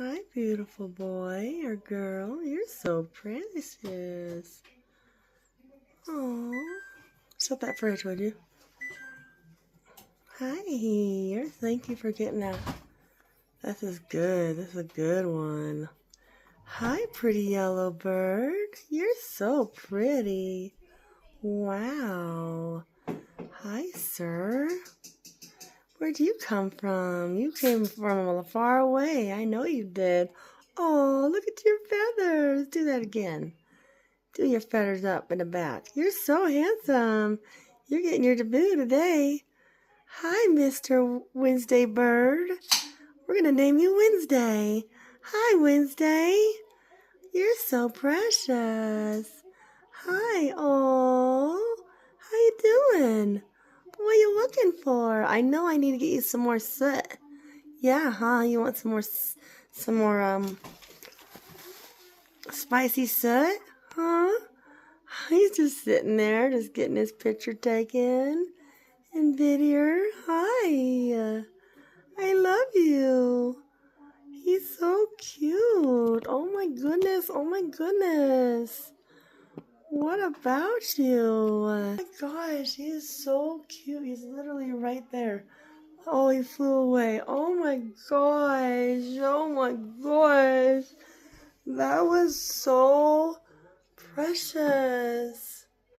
Hi, beautiful boy or girl. You're so precious. Oh, shut that fridge, would you? Hi here. Thank you for getting that. This is good. This is a good one. Hi, pretty yellow bird. You're so pretty. Wow. Hi, sir. Where'd you come from? You came from far away. I know you did. Oh, look at your feathers. Do that again. Do your feathers up in the back. You're so handsome. You're getting your debut today. Hi, Mr. Wednesday Bird. We're going to name you Wednesday. Hi, Wednesday. You're so precious. Hi, oh. How you doing? What are you looking for? I know I need to get you some more soot. Yeah, huh? You want some more spicy soot? Huh? He's just sitting there, just getting his picture taken and video. Hi. I love you. He's so cute. Oh my goodness. Oh my goodness. What about you? Oh my gosh, he is so cute. He's literally right there. Oh, he flew away. Oh my gosh. Oh my gosh. That was so precious.